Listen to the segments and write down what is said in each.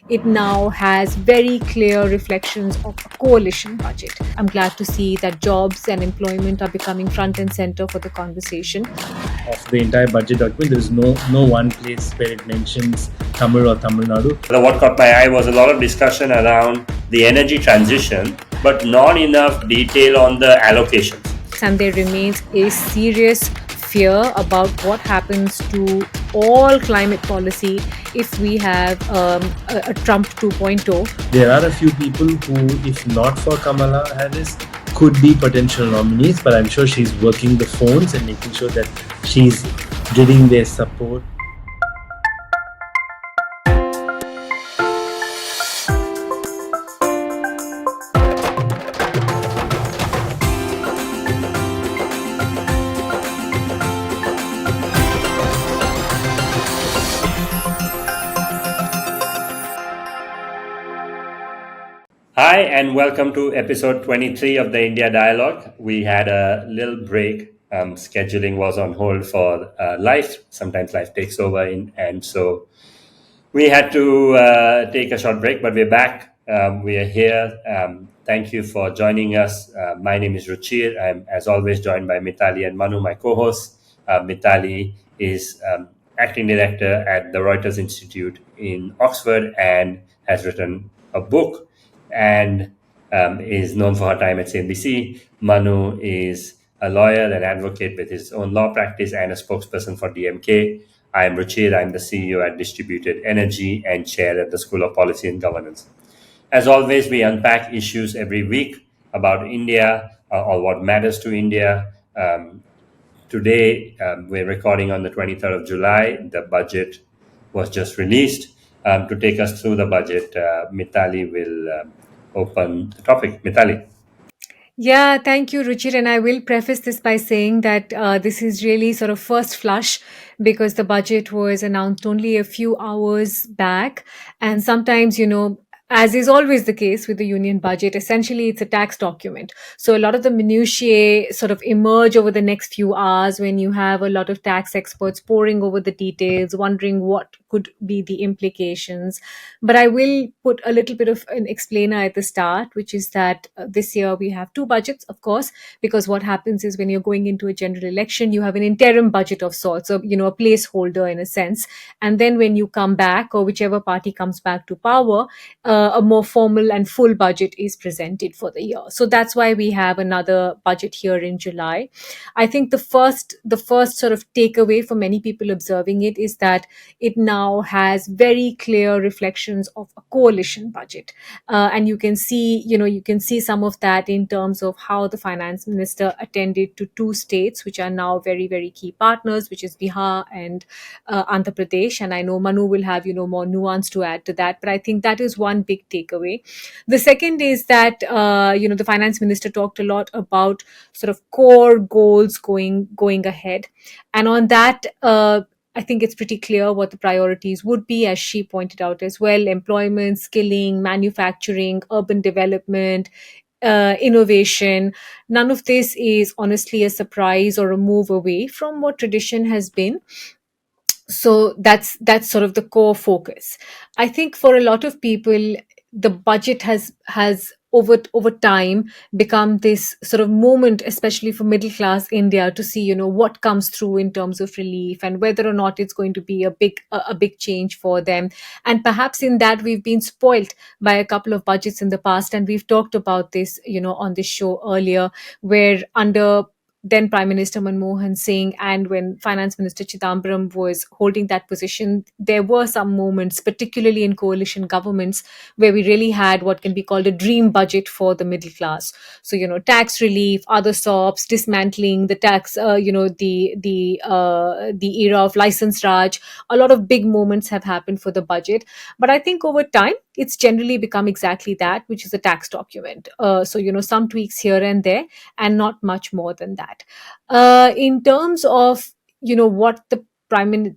it now has very clear reflections of a coalition budget. I'm glad to see that jobs and employment are becoming front and center for the conversation. Of the entire budget document, there is no one place where it mentions Tamil or Tamil Nadu. What caught my eye was a lot of discussion around the energy transition, but not enough detail on the allocations. And there remains a serious fear about what happens to all climate policy if we have a Trump 2.0. There are a few people who, if not for Kamala Harris, could be potential nominees, but I'm sure she's working the phones and making sure that she's getting their support. Hi, and welcome to episode 23 of the India Dialogue. We had a little break. Scheduling was on hold for life. Sometimes life takes over, and so we had to take a short break, but we're back. We are here. Thank you for joining us. My name is Ruchir. I'm, as always, joined by Mitali and Manu, my co-hosts. Mitali is acting director at the Reuters Institute in Oxford and has written a book and is known for her time at CNBC. Manu is a lawyer and advocate with his own law practice and a spokesperson for DMK. I am Ruchir. I'm the CEO at Distributed Energy and chair at the School of Policy and Governance. As always, we unpack issues every week about India or what matters to India. Today, we're recording on the 23rd of July. The budget was just released. To take us through the budget, Mitali will open the topic. Mitali. Yeah, thank you, Ruchir. And I will preface this by saying that this is really sort of first flush because the budget was announced only a few hours back. And sometimes, as is always the case with the union budget, essentially it's a tax document. So a lot of the minutiae sort of emerge over the next few hours when you have a lot of tax experts poring over the details, wondering what could be the implications. But I will put a little bit of an explainer at the start, which is that this year we have two budgets, of course, because what happens is when you're going into a general election, you have an interim budget of sorts, so, a placeholder in a sense. And then when you come back, or whichever party comes back to power, a more formal and full budget is presented for the year. So that's why we have another budget here in July. I think the first sort of takeaway for many people observing it is that it now has very clear reflections of a coalition budget, and you can see some of that in terms of how the finance minister attended to two states which are now very, very key partners, which is Bihar and Andhra Pradesh. And I know Manu will have more nuance to add to that, but I think that is one big takeaway. The second is that the finance minister talked a lot about sort of core goals going ahead, and on that. I think it's pretty clear what the priorities would be, as she pointed out as well: employment, skilling, manufacturing, urban development, innovation. None of this is honestly a surprise or a move away from what tradition has been. So that's sort of the core focus. I think for a lot of people, the budget has over time become this sort of moment, especially for middle class India, to see what comes through in terms of relief and whether or not it's going to be a big change for them. And perhaps in that we've been spoilt by a couple of budgets in the past, and we've talked about this on this show earlier, where under then Prime Minister Manmohan Singh and when Finance Minister Chidambaram was holding that position, there were some moments, particularly in coalition governments, where we really had what can be called a dream budget for the middle class. So, tax relief, other SOPs, dismantling the tax, the era of license Raj. A lot of big moments have happened for the budget. But I think over time, it's generally become exactly that, which is a tax document. Some tweaks here and there, and not much more than that. In terms of what the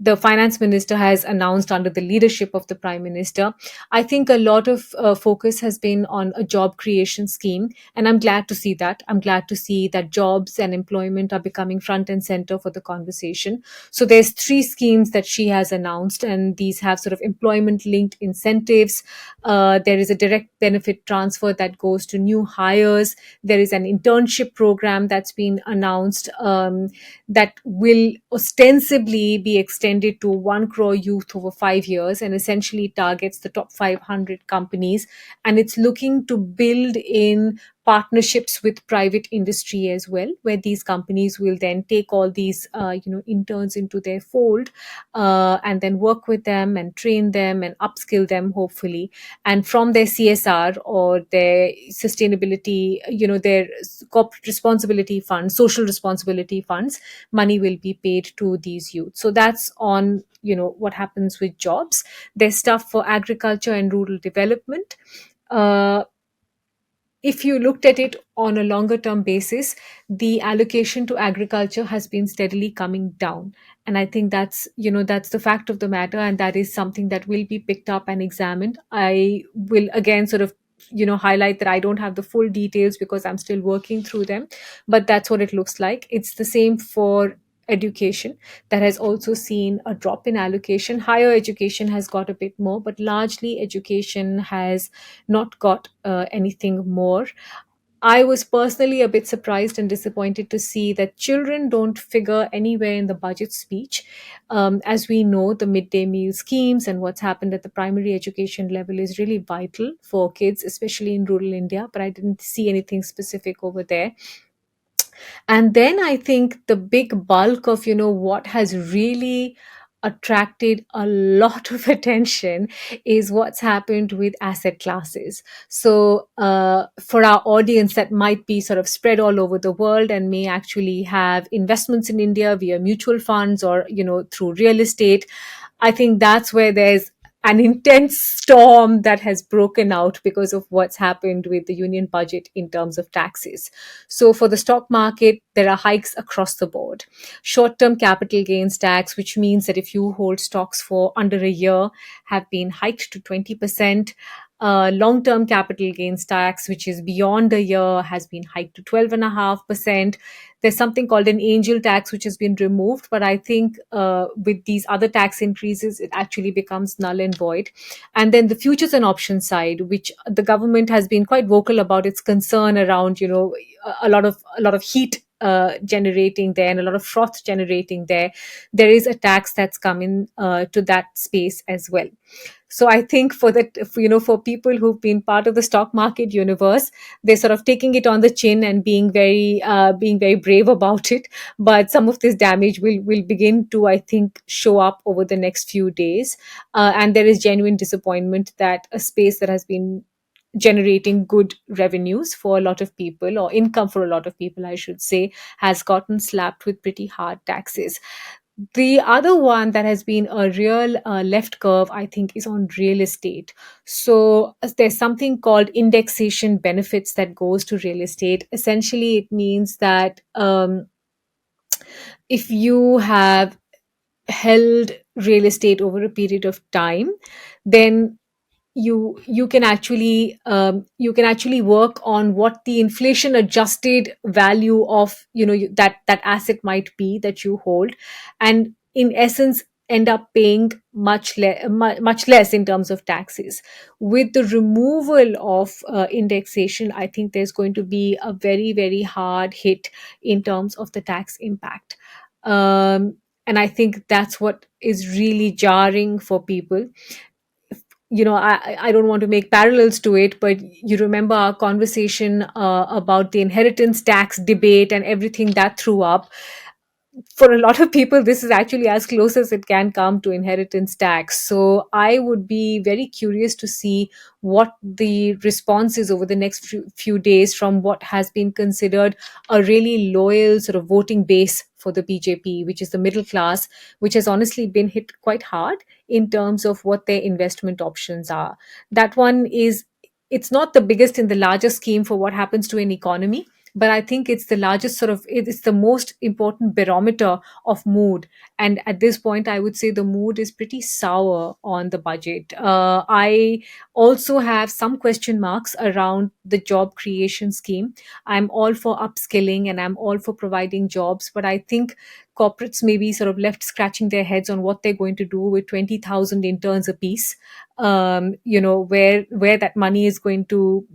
the finance minister has announced under the leadership of the prime minister, I think a lot of focus has been on a job creation scheme, and I'm glad to see that. I'm glad to see that jobs and employment are becoming front and center for the conversation. So there's three schemes that she has announced, and these have sort of employment linked incentives. There is a direct benefit transfer that goes to new hires. There is an internship program that's been announced, that will ostensibly be extended to 1 crore youth over 5 years, and essentially targets the top 500 companies. And it's looking to build in partnerships with private industry as well, where these companies will then take all these interns into their fold, and then work with them and train them and upskill them, hopefully. And from their CSR or their sustainability, their corporate responsibility funds, social responsibility funds, money will be paid to these youth. So that's on what happens with jobs. There's stuff for agriculture and rural development. uh, if you looked at it on a longer term basis, the allocation to agriculture has been steadily coming down. And I think that's the fact of the matter. And that is something that will be picked up and examined. I will again sort of highlight that I don't have the full details because I'm still working through them, but that's what it looks like. It's the same for education, that has also seen a drop in allocation. Higher education has got a bit more, but largely education has not got anything more. I was personally a bit surprised and disappointed to see that children don't figure anywhere in the budget speech. As we know, the midday meal schemes and what's happened at the primary education level is really vital for kids, especially in rural India, but I didn't see anything specific over there. And then I think the big bulk of what has really attracted a lot of attention is what's happened with asset classes. So for our audience that might be sort of spread all over the world and may actually have investments in India via mutual funds or through real estate, I think that's where there's an intense storm that has broken out because of what's happened with the union budget in terms of taxes. So for the stock market, there are hikes across the board. Short-term capital gains tax, which means that if you hold stocks for under a year, have been hiked to 20%. Long-term capital gains tax, which is beyond a year, has been hiked to 12.5%. There's something called an angel tax, which has been removed, but I think with these other tax increases, it actually becomes null and void. And then the futures and options side, which the government has been quite vocal about its concern around, a lot of heat generating there and a lot of froth generating there. There is a tax that's come in to that space as well. So I think for people who've been part of the stock market universe, they're sort of taking it on the chin and being very brave about it. But some of this damage will begin to, I think, show up over the next few days. And there is genuine disappointment that a space that has been generating good revenues for a lot of people, or income for a lot of people, I should say, has gotten slapped with pretty hard taxes. The other one that has been a real left curve, I think, is on real estate. So there's something called indexation benefits that goes to real estate. Essentially, it means that if you have held real estate over a period of time, then you can actually work on what the inflation adjusted value of that asset might be that you hold, and in essence end up paying much less in terms of taxes. With the removal of indexation, I think there's going to be a very, very hard hit in terms of the tax impact. And I think that's what is really jarring for people. I don't want to make parallels to it, but you remember our conversation about the inheritance tax debate and everything that threw up. For a lot of people, this is actually as close as it can come to inheritance tax. So I would be very curious to see what the response is over the next few days from what has been considered a really loyal sort of voting base for the BJP, which is the middle class, which has honestly been hit quite hard in terms of what their investment options are. That one is, it's not the biggest in the larger scheme for what happens to an economy, but I think it's the largest it's the most important barometer of mood. And at this point, I would say the mood is pretty sour on the budget. I also have some question marks around the job creation scheme. I'm all for upskilling and I'm all for providing jobs, but I think corporates may be sort of left scratching their heads on what they're going to do with 20,000 interns apiece. Where that money is going to,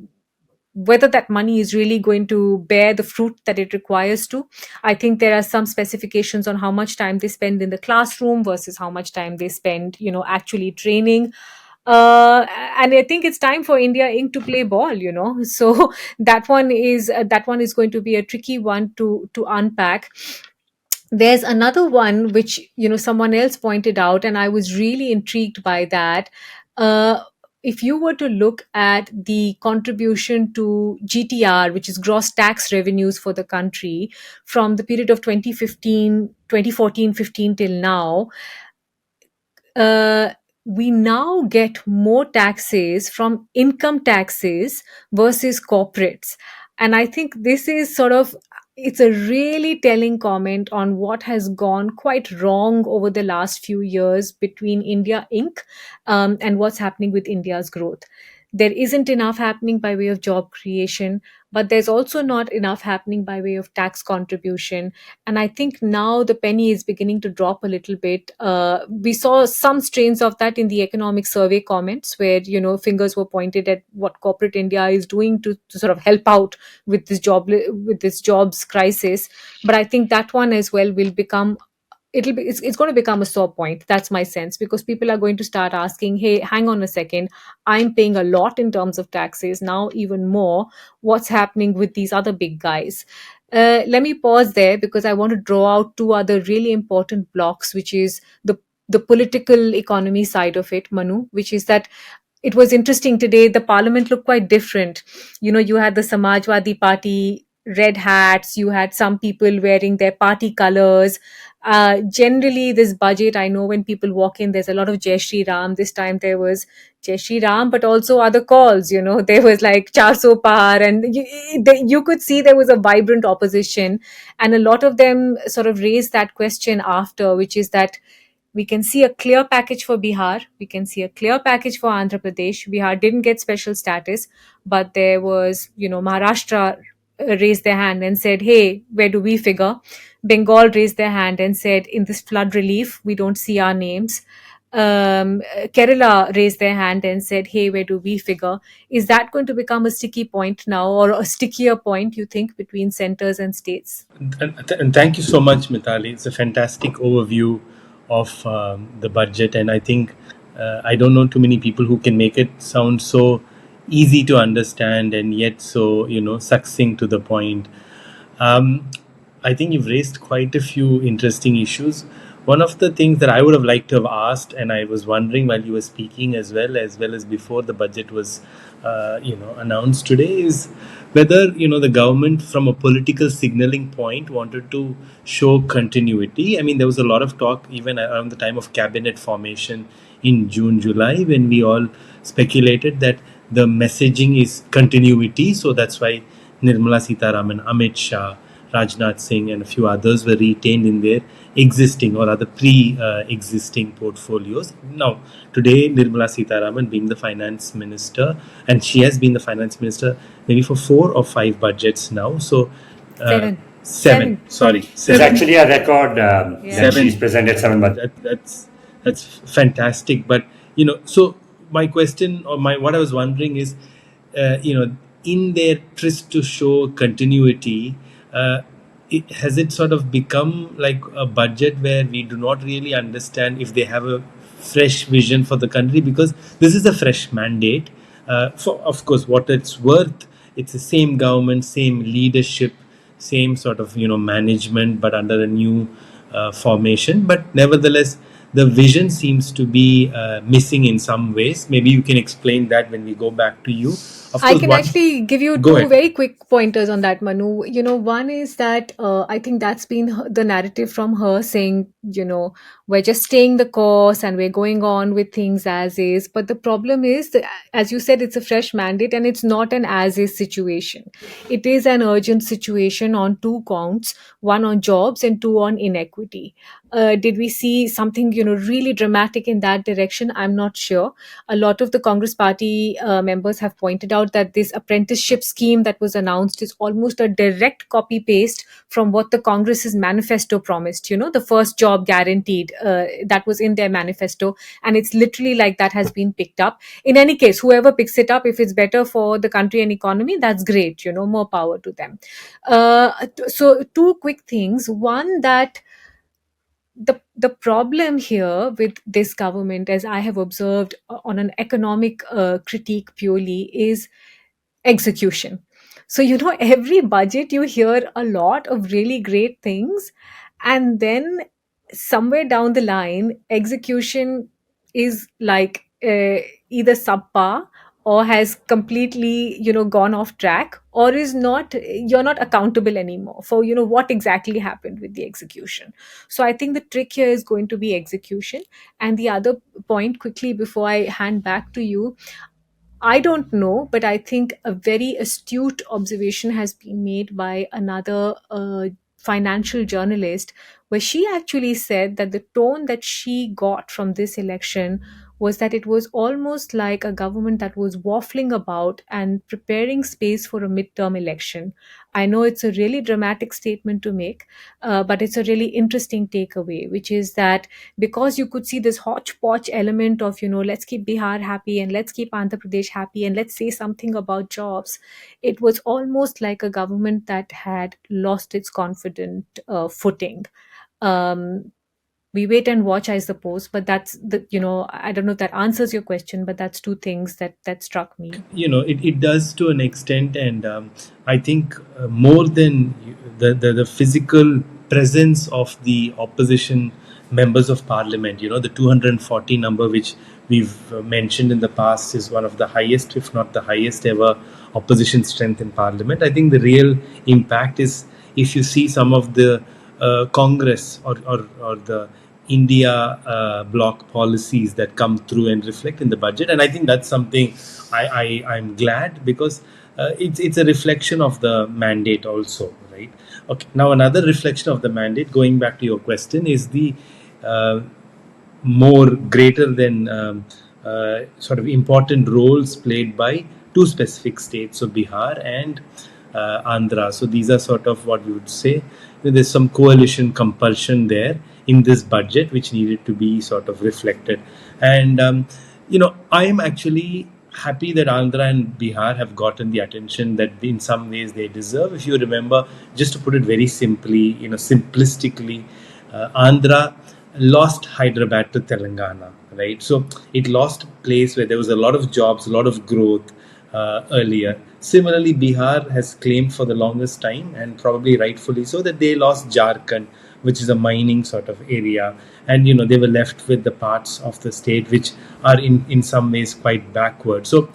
whether that money is really going to bear the fruit that it requires to. I think there are some specifications on how much time they spend in the classroom versus how much time they spend, actually training. And I think it's time for India Inc. to play ball, So that one is going to be a tricky one to unpack. There's another one which someone else pointed out, and I was really intrigued by that. If you were to look at the contribution to GTR, which is gross tax revenues for the country, from the period of 2014-15 till now, uh, we now get more taxes from income taxes versus corporates. And I think this is it's a really telling comment on what has gone quite wrong over the last few years between India Inc. And what's happening with India's growth. There isn't enough happening by way of job creation, but there's also not enough happening by way of tax contribution. And I think now the penny is beginning to drop a little bit. We saw some strains of that in the economic survey comments, where fingers were pointed at what corporate India is doing to sort of help out with this jobs crisis. But I think that one as well will become it's going to become a sore point. That's my sense, because people are going to start asking, hey, hang on a second, I'm paying a lot in terms of taxes now, even more. What's happening with these other big guys? Let me pause there, because I want to draw out two other really important blocks, which is the political economy side of it, Manu, which is that it was interesting today. The parliament looked quite different. You had the Samajwadi Party red hats, you had some people wearing their party colors. Generally, this budget, I know when people walk in, there's a lot of Jai Shri Ram. This time there was Jai Shri Ram, but also other calls. There was like 400 par, and you could see there was a vibrant opposition. And a lot of them sort of raised that question after, which is that we can see a clear package for Bihar. We can see a clear package for Andhra Pradesh. Bihar didn't get special status, but there was, Maharashtra raised their hand and said, hey, where do we figure? Bengal raised their hand and said, in this flood relief, we don't see our names. Kerala raised their hand and said, hey, where do we figure? Is that going to become a sticky point now, or a stickier point, you think, between centers and states? And thank you so much, Mitali. It's a fantastic overview of the budget, and I think I don't know too many people who can make it sound so easy to understand and yet so succinct to the point. I think you've raised quite a few interesting issues. One of the things that I would have liked to have asked, and I was wondering while you were speaking as well as before the budget was announced today, is whether the government, from a political signaling point, wanted to show continuity. I mean, there was a lot of talk even around the time of cabinet formation in June, July, when we all speculated that the messaging is continuity. So that's why Nirmala Sitharaman, Amit Shah, Rajnath Singh and a few others were retained in their existing or other pre-existing portfolios. Now, today, Nirmala Sitharaman being the finance minister, and she has been the finance minister maybe for 4 or 5 budgets now. So, seven. Sorry, It's 7. actually a record that she's presented 7 budgets. That's fantastic. But so my question, or what I was wondering is, in their tryst to show continuity, has it sort of become like a budget where we do not really understand if they have a fresh vision for the country, because this is a fresh mandate. For, of course, what it's worth, it's the same government, same leadership, same sort of management, but under a new formation. But nevertheless, the vision seems to be missing in some ways. Maybe you can explain that when we go back to you. Of I course, can one. actually give you Go two ahead. very quick pointers on that, Manu. One is that I think that's been the narrative from her saying, we're just staying the course and we're going on with things as is. But the problem is, that, as you said, it's a fresh mandate and it's not an as is situation. It is an urgent situation on two counts, one on jobs and two on inequity. Did we see something, really dramatic in that direction? I'm not sure. A lot of the Congress party members have pointed out that this apprenticeship scheme that was announced is almost a direct copy paste from what the Congress's manifesto promised. The first job guaranteed that was in their manifesto, and it's literally like that has been picked up. In any case, whoever picks it up, if it's better for the country and economy, that's great. More power to them. So two quick things. One, that the problem here with this government, as I have observed on an economic critique purely, is execution. So every budget you hear a lot of really great things, and then somewhere down the line execution is like either subpar or has completely gone off track, or is not, you're not accountable anymore for what exactly happened with the execution. So I think the trick here is going to be execution. And the other point, quickly before I hand back to you, I don't know, but I think a very astute observation has been made by another financial journalist, where she actually said that the tone that she got from this election was that it was almost like a government that was waffling about and preparing space for a midterm election. I know it's a really dramatic statement to make, but it's a really interesting takeaway, which is that because you could see this hodgepodge element of let's keep Bihar happy and let's keep Andhra Pradesh happy and let's say something about jobs, it was almost like a government that had lost its confident footing. um, we wait and watch, I suppose, but that's the I don't know if that answers your question, but that's two things that struck me. It does to an extent, and I think more than the physical presence of the opposition members of parliament, the 240 number which we've mentioned in the past is one of the highest, if not the highest ever opposition strength in parliament. I think the real impact is if you see some of the Congress or the India bloc policies that come through and reflect in the budget, and I think that's something I'm glad, because it's a reflection of the mandate also, right? Okay. Now another reflection of the mandate, going back to your question, is the uh, more greater than sort of important roles played by two specific states, so Bihar and Andhra. So these are sort of what we would say there's some coalition compulsion there in this budget, which needed to be sort of reflected. And I am actually happy that Andhra and Bihar have gotten the attention that in some ways they deserve. If you remember, just to put it very simply, simplistically, Andhra lost Hyderabad to Telangana, right? So it lost a place where there was a lot of jobs, a lot of growth earlier. Similarly, Bihar has claimed for the longest time, and probably rightfully so, that they lost Jharkhand, which is a mining sort of area, and they were left with the parts of the state which are in some ways quite backward. So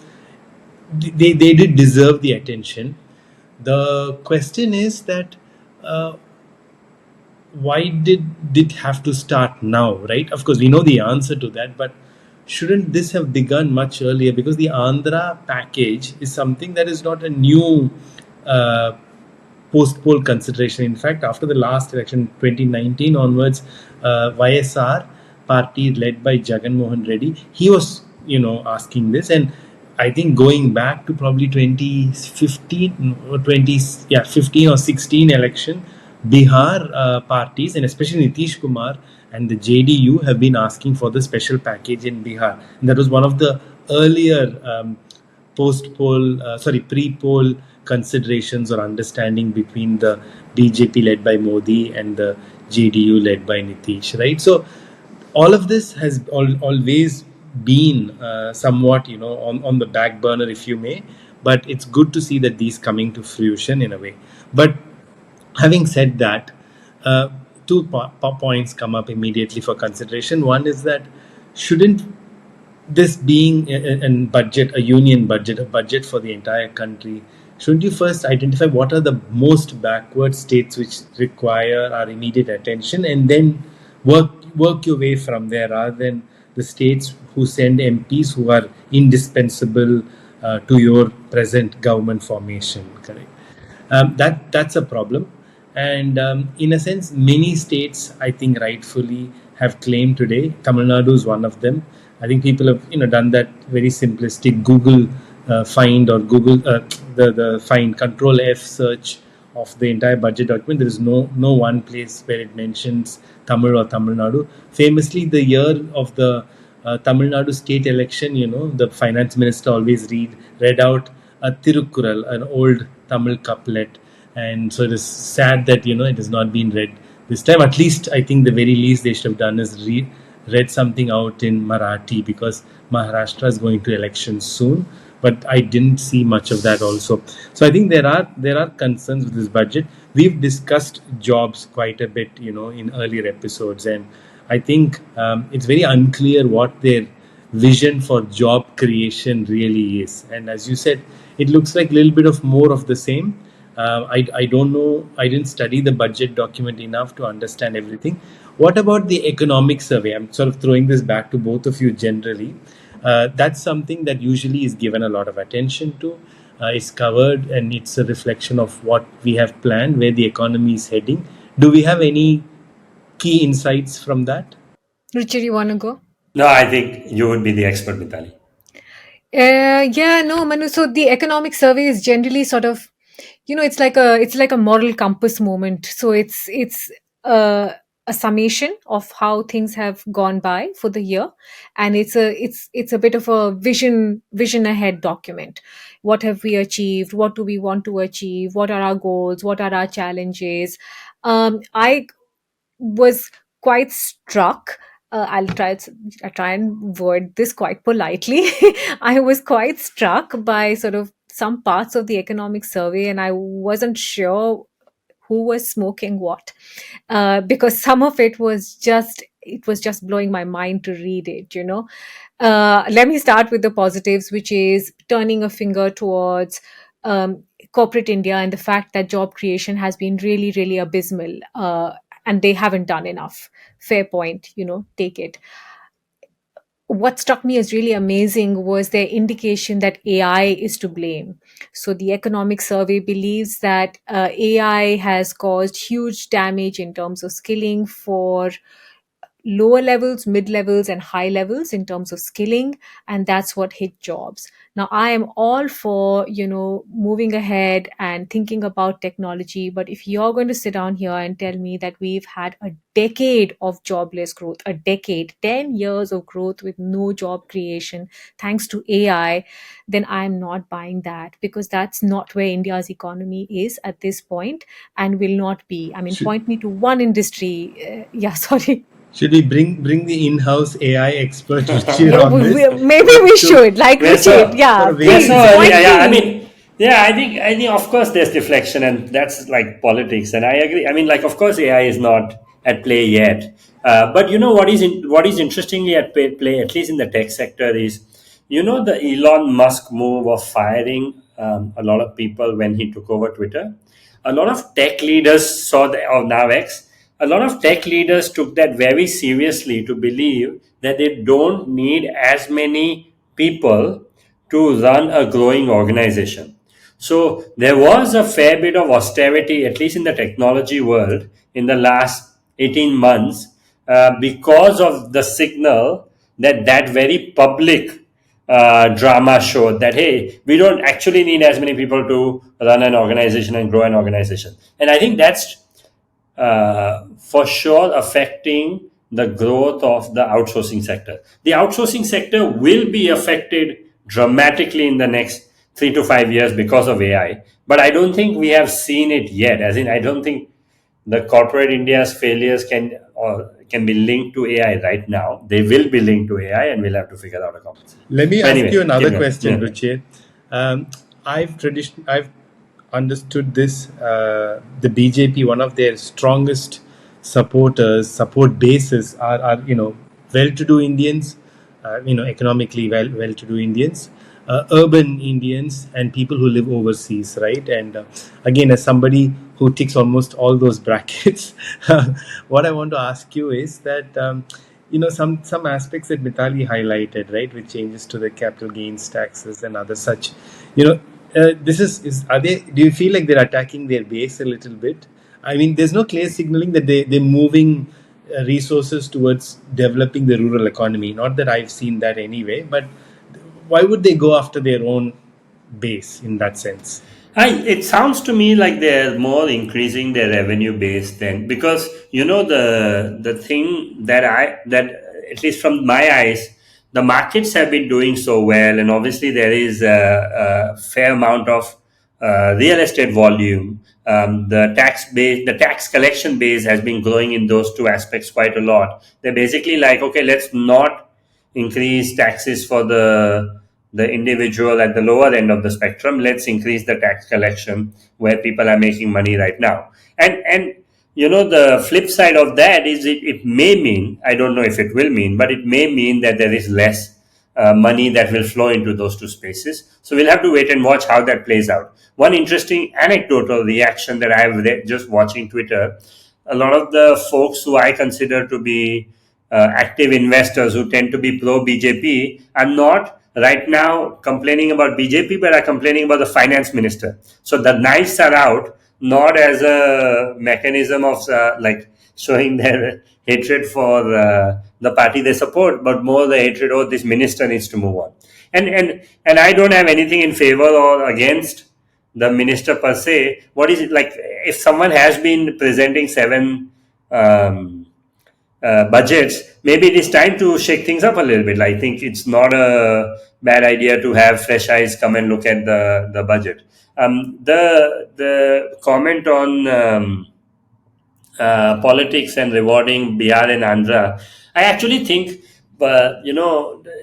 they did deserve the attention. The question is that why did it have to start now, right? Of course, we know the answer to that, but shouldn't this have begun much earlier? Because the Andhra package is something that is not a new uh, post-poll consideration. In fact, after the last election, 2019 onwards, YSR party led by Jagan Mohan Reddy, he was, asking this. And I think going back to probably 2015 or 15 or 16 election, Bihar parties, and especially Nitish Kumar and the JDU, have been asking for the special package in Bihar. And that was one of the earlier pre-poll considerations or understanding between the BJP led by Modi and the JDU led by Nitish, right? So all of this has always been somewhat, on the back burner, if you may. But it's good to see that these coming to fruition in a way. But having said that, uh, two points come up immediately for consideration. One is that shouldn't this being a budget, a union budget, a budget for the entire country, shouldn't you first identify what are the most backward states which require our immediate attention, and then work your way from there, rather than the states who send MPs who are indispensable to your present government formation, correct? That's a problem, and in a sense, many states, I think, rightfully have claimed today. Tamil Nadu is one of them. I think people have done that very simplistic Google find, or Google the find Control F search of the entire budget document. There is no one place where it mentions Tamil or Tamil Nadu. Famously, the year of the Tamil Nadu state election, the finance minister always read out a Tirukkural, an old Tamil couplet, and so it is sad that it has not been read this time. At least I think the very least they should have done is read something out in Marathi, because Maharashtra is going to elections soon. But I didn't see much of that also. So I think there are concerns with this budget. We've discussed jobs quite a bit, in earlier episodes, and I think it's very unclear what their vision for job creation really is. And as you said, it looks like a little bit of more of the same. I don't know. I didn't study the budget document enough to understand everything. What about the economic survey? I'm sort of throwing this back to both of you generally. That's something that usually is given a lot of attention to. It's covered, and it's a reflection of what we have planned, where the economy is heading. Do we have any key insights from that? Ruchir, you want to go? No, I think you would be the expert, Mitali. Yeah, no, Manu. So the economic survey is generally sort of, it's like a moral compass moment. So it's a summation of how things have gone by for the year, and it's a bit of a vision ahead document. What have we achieved? What do we want to achieve? What are our goals? What are our challenges? I was quite struck. I'll try and word this quite politely. I was quite struck by sort of some parts of the economic survey, and I wasn't sure who was smoking what, because some of it was just blowing my mind to read it. Let me start with the positives, which is turning a finger towards corporate India and the fact that job creation has been really, really abysmal, and they haven't done enough. Fair point, take it. What struck me as really amazing was their indication that AI is to blame. So the economic survey believes that AI has caused huge damage in terms of skilling for lower levels, mid levels, and high levels in terms of skilling, and that's what hit jobs. Now, I am all for moving ahead and thinking about technology, but if you're going to sit down here and tell me that we've had a decade of jobless growth, a decade, 10 years of growth with no job creation thanks to AI, then I'm not buying that, because that's not where India's economy is at this point and will not be. I mean, point me to one industry. Yeah, sorry. Should we bring the in-house AI expert Ruchir on this? Maybe we should, like Ruchir. Yeah, please, I mean, I think of course there's deflection, and that's like politics, and I agree. I mean, like, of course AI is not at play yet, but what is interestingly at play, at least in the tech sector, is the Elon Musk move of firing a lot of people when he took over Twitter. A lot of tech leaders saw that, or now X. A lot of tech leaders took that very seriously, to believe that they don't need as many people to run a growing organization. So there was a fair bit of austerity, at least in the technology world, in the last 18 months, because of the signal that very public drama showed, that, hey, we don't actually need as many people to run an organization and grow an organization. And I think that's for sure affecting the growth of the outsourcing sector. The outsourcing sector will be affected dramatically in the next 3 to 5 years because of AI, but I don't think we have seen it yet. As in, I don't think the corporate India's failures can be linked to AI right now. They will be linked to AI, and we'll have to figure out a compensation. Let me ask you another question, Ruchir. I've understood this. The BJP, one of their strongest supporters, support bases are well-to-do Indians, economically well-to-do Indians, urban Indians, and people who live overseas, right? And again, as somebody who ticks almost all those brackets, what I want to ask you is that some aspects that Mitali highlighted, right, with changes to the capital gains taxes and other such, this is are they? Do you feel like they're attacking their base a little bit? I mean, there's no clear signaling that they're moving resources towards developing the rural economy. Not that I've seen that anyway, but why would they go after their own base in that sense? It sounds to me like they're more increasing their revenue base than, because the thing that at least from my eyes, the markets have been doing so well, and obviously there is a fair amount of real estate volume. The tax collection base has been growing in those two aspects quite a lot. They're basically like, okay, let's not increase taxes for the individual at the lower end of the spectrum. Let's increase the tax collection where people are making money right now. And the flip side of that is it may mean, I don't know if it will mean, but it may mean that there is less money that will flow into those two spaces. So we'll have to wait and watch how that plays out. One interesting anecdotal reaction that I've read just watching Twitter, a lot of the folks who I consider to be active investors who tend to be pro BJP are not right now complaining about BJP, but are complaining about the finance minister. So the knives are out, not as a mechanism of like showing their hatred for the party they support, but more the hatred, oh, this minister needs to move on. And I don't have anything in favor or against the minister per se. What is it like? If someone has been presenting seven budgets, maybe it is time to shake things up a little bit. I think it's not a bad idea to have fresh eyes come and look at the budget. The comment on politics and rewarding Bihar and Andhra, I actually think,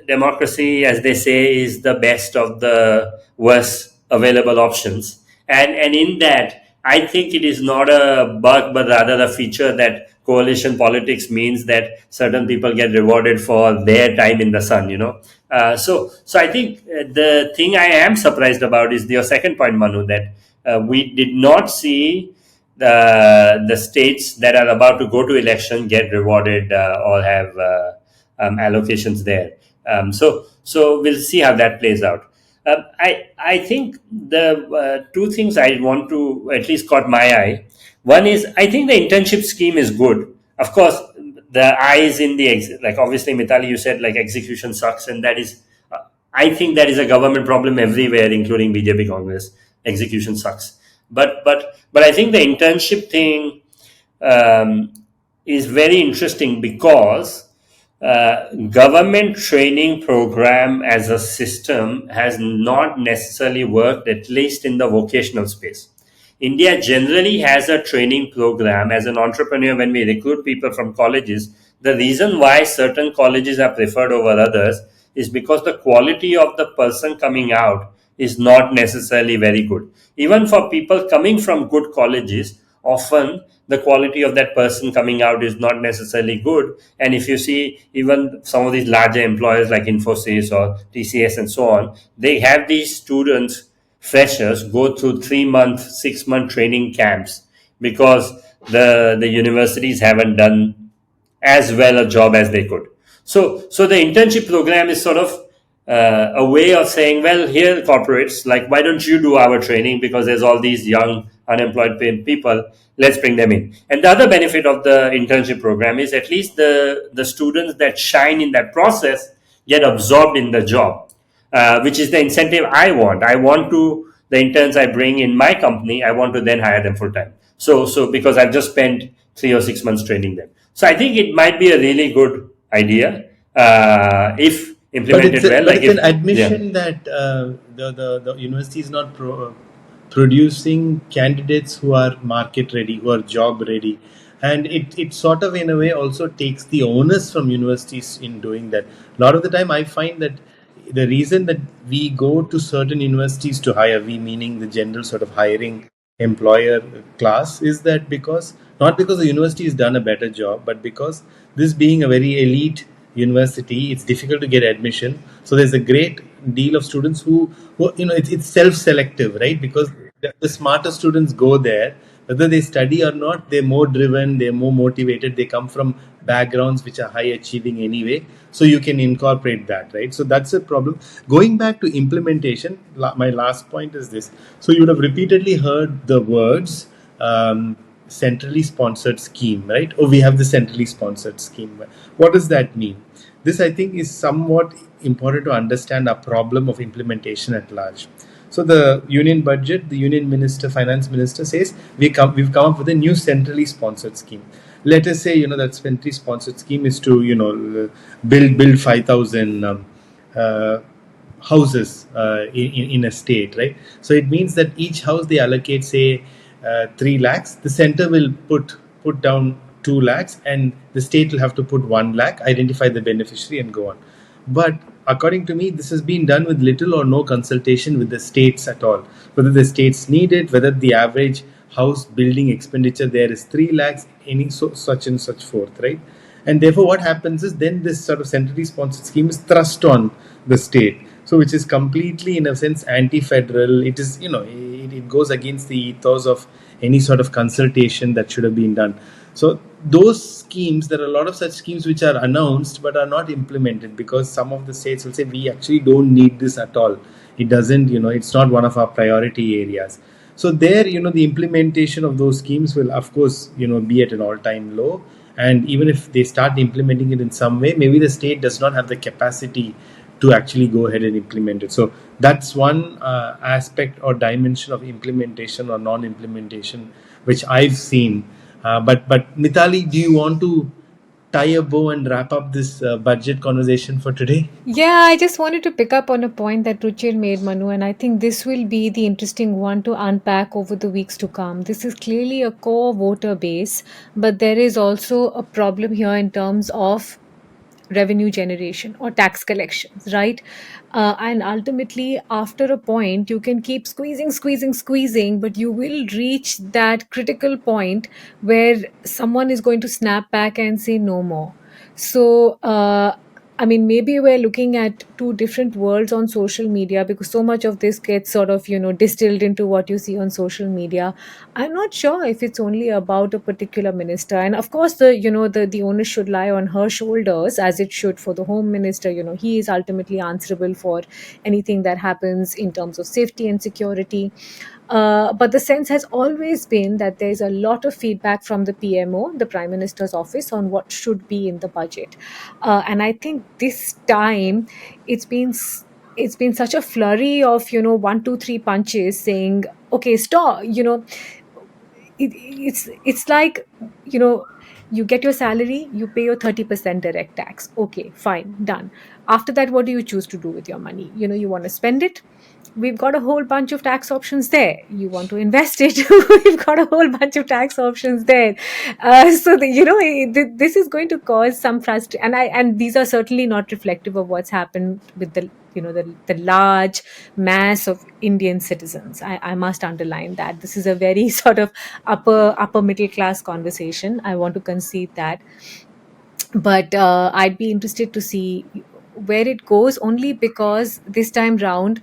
democracy, as they say, is the best of the worst available options. And in that, I think it is not a bug, but rather a feature that coalition politics means that certain people get rewarded for their time in the sun. So I think the thing I am surprised about is your second point, Manu, that we did not see the states that are about to go to election get rewarded or have allocations there. So we'll see how that plays out. I think the two things I want to at least caught my eye. One is, I think the internship scheme is good. Of course, the eyes in the like obviously Mitali, you said like execution sucks, and that is, I think that is a government problem everywhere, including BJP Congress. Execution sucks, but I think the internship thing is very interesting because government training program as a system has not necessarily worked, at least in the vocational space. India generally has a training program. As an entrepreneur, when we recruit people from colleges, the reason why certain colleges are preferred over others is because the quality of the person coming out is not necessarily very good. Even for people coming from good colleges, often the quality of that person coming out is not necessarily good. And if you see even some of these larger employers like Infosys or TCS and so on, they have these students, freshers, go through 3-month, 6-month training camps because the universities haven't done as well a job as they could. So the internship program is sort of a way of saying, well, here corporates, like, why don't you do our training? Because there's all these young unemployed people, let's bring them in. And the other benefit of the internship program is at least the students that shine in that process get absorbed in the job, which is the incentive I want. I want to, the interns I bring in my company, I want to then hire them full time. So because I've just spent 3 or 6 months training them. So I think it might be a really good idea if implemented well. But it's an admission that the university is not producing candidates who are market ready, who are job ready. And it sort of in a way also takes the onus from universities in doing that. A lot of the time I find that the reason that we go to certain universities to hire, we meaning the general sort of hiring employer class is that because not because the university has done a better job, but because this being a very elite university, it's difficult to get admission. So there's a great deal of students who it's self-selective, right? Because the smarter students go there, whether they study or not, they're more driven, they're more motivated, they come from backgrounds which are high achieving anyway. So you can incorporate that, right? So that's a problem. Going back to implementation, my last point is this. So you would have repeatedly heard the words centrally sponsored scheme, right? Oh, we have the centrally sponsored scheme. What does that mean? This, I think, is somewhat important to understand a problem of implementation at large. So the union budget, the union minister, finance minister says we've come up with a new centrally sponsored scheme. Let us say that centrally sponsored scheme is to build 5,000 houses in a state, right? So it means that each house they allocate say 3 lakhs. The center will put down 2 lakhs, and the state will have to put 1 lakh, identify the beneficiary, and go on. But according to me, this has been done with little or no consultation with the states at all. Whether the states need it, whether the average house building expenditure there is 3 lakhs, such and such forth, right? And therefore, what happens is then this sort of centrally sponsored scheme is thrust on the state. So, which is completely, in a sense, anti-federal. It is, it goes against the ethos of any sort of consultation that should have been done. So those schemes, there are a lot of such schemes which are announced but are not implemented because some of the states will say we actually don't need this at all. It doesn't, it's not one of our priority areas. So there, the implementation of those schemes will, of course, be at an all-time low. And even if they start implementing it in some way, maybe the state does not have the capacity to actually go ahead and implement it. So that's one aspect or dimension of implementation or non-implementation which I've seen. But Mitali, do you want to tie a bow and wrap up this budget conversation for today? Yeah, I just wanted to pick up on a point that Ruchir made, Manu, and I think this will be the interesting one to unpack over the weeks to come. This is clearly a core voter base, but there is also a problem here in terms of revenue generation or tax collections, right? And ultimately, after a point, you can keep squeezing, but you will reach that critical point where someone is going to snap back and say no more. So, I mean, maybe we're looking at two different worlds on social media because so much of this gets sort of, distilled into what you see on social media. I'm not sure if it's only about a particular minister. And of course, the onus should lie on her shoulders as it should for the home minister. He is ultimately answerable for anything that happens in terms of safety and security. But the sense has always been that there's a lot of feedback from the PMO, the Prime Minister's office, on what should be in the budget. And I think this time it's been such a flurry of 1, 2, 3 punches saying, okay, stop. It's like you get your salary, you pay your 30% direct tax. Okay, fine, done. After that, what do you choose to do with your money? You want to spend it. We've got a whole bunch of tax options there. You want to invest it. We've got a whole bunch of tax options there. This is going to cause some frustration. And these are certainly not reflective of what's happened with the large mass of Indian citizens. I must underline that this is a very sort of upper middle class conversation. I want to concede that, but I'd be interested to see where it goes, only because this time round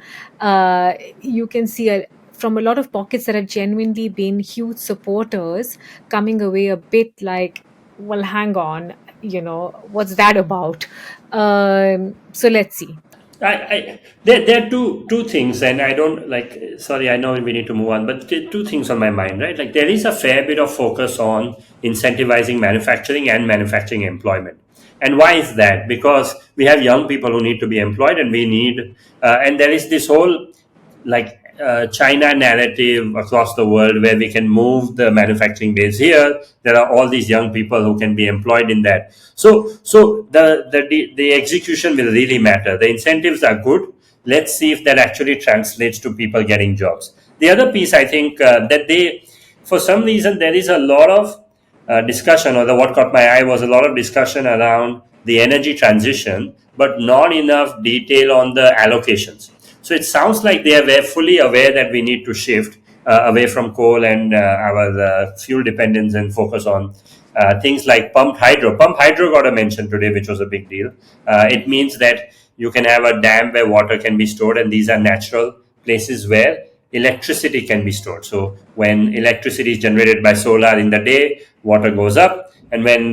you can see from a lot of pockets that have genuinely been huge supporters coming away a bit like, well, hang on, what's that about? So let's see. There are two things, and I don't like. Sorry, I know we need to move on, but there are two things on my mind, right? Like there is a fair bit of focus on incentivizing manufacturing and manufacturing employment. And why is that? Because we have young people who need to be employed, and we need, and there is this whole China narrative across the world where we can move the manufacturing base here. There are all these young people who can be employed in that. So the execution will really matter. The incentives are good. Let's see if that actually translates to people getting jobs. The other piece, I think, that for some reason, there is a lot of discussion, or what caught my eye was a lot of discussion around the energy transition, but not enough detail on the allocations. So it sounds like they are very fully aware that we need to shift, away from coal and our fuel dependence and focus on things like pumped hydro. Pumped hydro got a mention today, which was a big deal. It means that you can have a dam where water can be stored, and these are natural places where electricity can be stored. So when electricity is generated by solar in the day, water goes up, and when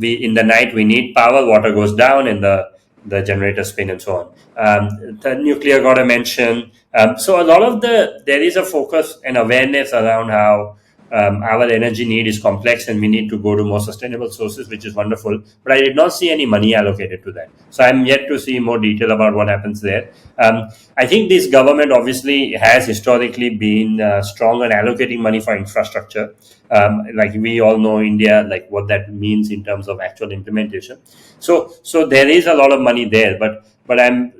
we in the night we need power, water goes down, and the generator spin and so on. The nuclear got a mention. So a lot of there is a focus and awareness around how our energy need is complex and we need to go to more sustainable sources, which is wonderful. But I did not see any money allocated to that. So I'm yet to see more detail about what happens there. I think this government obviously has historically been strong on allocating money for infrastructure. Like we all know India, like what that means in terms of actual implementation. So there is a lot of money there, but what I'm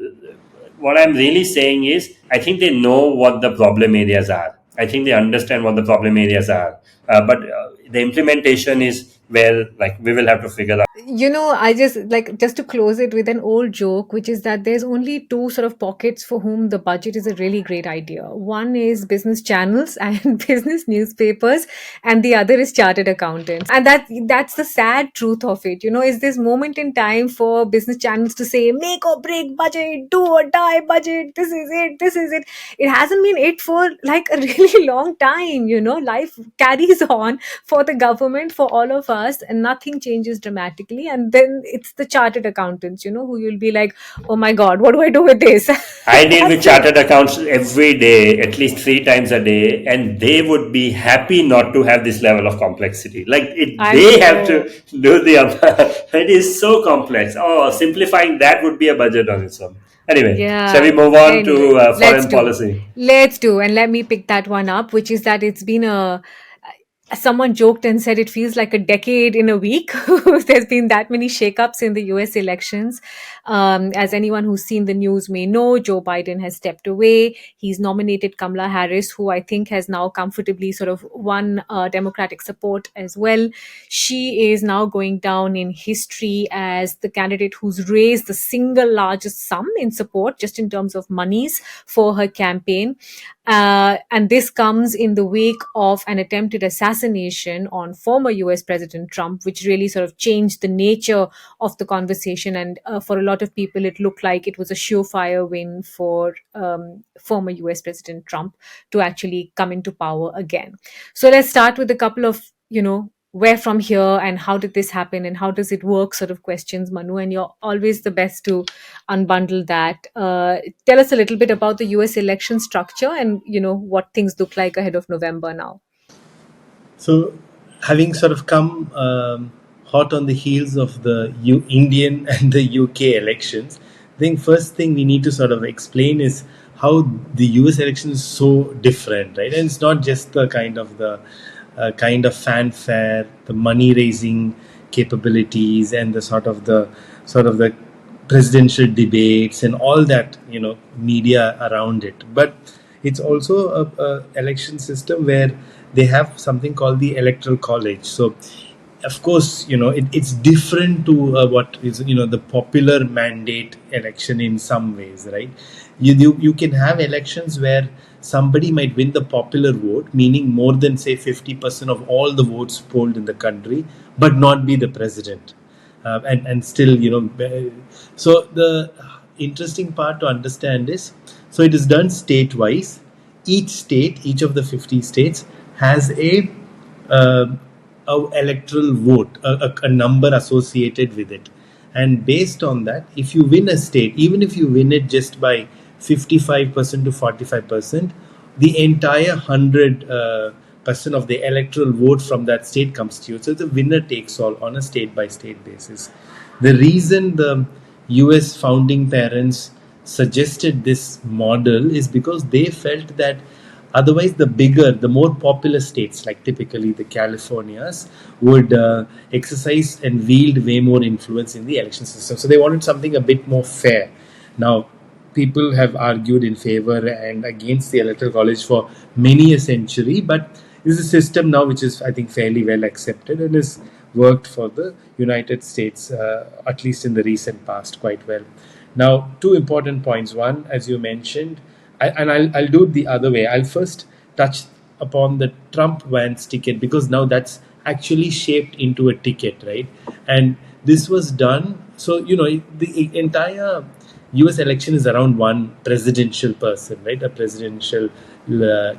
really saying is I think they know what the problem areas are. I think they understand what the problem areas are, but the implementation is where like we will have to figure out. I just to close it with an old joke, which is that there's only two sort of pockets for whom the budget is a really great idea. One is business channels and business newspapers, and the other is chartered accountants. And that's the sad truth of it. Is this moment in time for business channels to say make or break budget, do or die budget, this is it, this is it. It hasn't been it for like a really long time. Life carries on for the government, for all of us, and nothing changes dramatically. And then it's the chartered accountants, who you'll be like, oh my God, what do I do with this? I deal with That's it. chartered accounts every day, at least 3 times a day, and they would be happy not to have this level of complexity. Like I'm they have to sure. do the. It is so complex. Oh, simplifying that would be a budget on its own. Anyway, shall we Yeah. move on Anyway, to let's foreign do. policy? Let's do. And let me pick that one up, which is that it's been someone joked and said it feels like a decade in a week. There's been that many shakeups in the US elections. As anyone who's seen the news may know, Joe Biden has stepped away. He's nominated Kamala Harris, who I think has now comfortably sort of won Democratic support as well. She is now going down in history as the candidate who's raised the single largest sum in support, just in terms of monies, for her campaign. And this comes in the wake of an attempted assassination on former US President Trump, which really sort of changed the nature of the conversation. And for a lot of people, it looked like it was a surefire win for former US President Trump to actually come into power again. So let's start with a couple of, where from here and how did this happen and how does it work sort of questions, Manu. And you're always the best to unbundle that. Tell us a little bit about the US election structure and, what things look like ahead of November now. So, having sort of come hot on the heels of the Indian and the UK elections, I think first thing we need to sort of explain is how the US election is so different, right? And it's not just the kind of fanfare, the money raising capabilities, and the sort of the presidential debates and all that media around it, but it's also a election system where they have something called the electoral college. So of course it's different to what is the popular mandate election in some ways, right? You can have elections where somebody might win the popular vote, meaning more than say 50% of all the votes polled in the country, but not be the president. And still so the interesting part to understand is, so it is done state-wise. Each of the 50 states has uh, a electoral vote, a number associated with it, and based on that, if you win a state, even if you win it just by 55% to 45%, the entire 100% of the electoral vote from that state comes to you. So it's a winner takes all on a state by state basis. The reason the US founding parents suggested this model is because they felt that otherwise the more populous states, like typically the Californias, would exercise and wield way more influence in the election system. So they wanted something a bit more fair. Now, people have argued in favor and against the electoral college for many a century, but this is a system now which is, I think, fairly well accepted and has worked for the United States, at least in the recent past, quite well. Now, two important points. One, as you mentioned, I'll do it the other way. I'll first touch upon the Trump Vance ticket, because now that's actually shaped into a ticket, right? And this was done. So, the entire US election is around one presidential person, right? A presidential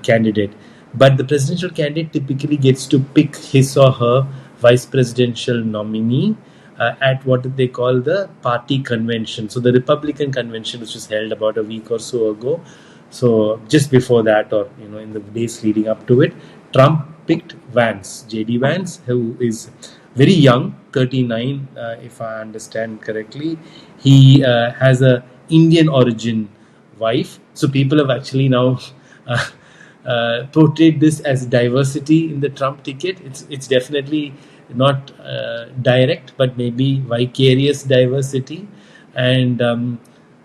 candidate. But the presidential candidate typically gets to pick his or her vice presidential nominee at what they call the party convention. So the Republican convention, which was held about a week or so ago, so just before that, or in the days leading up to it, Trump picked Vance, JD Vance, who is very young, 39, if I understand correctly. He has a Indian origin wife. So people have actually now portrayed this as diversity in the Trump ticket. It's definitely not direct, but maybe vicarious diversity. And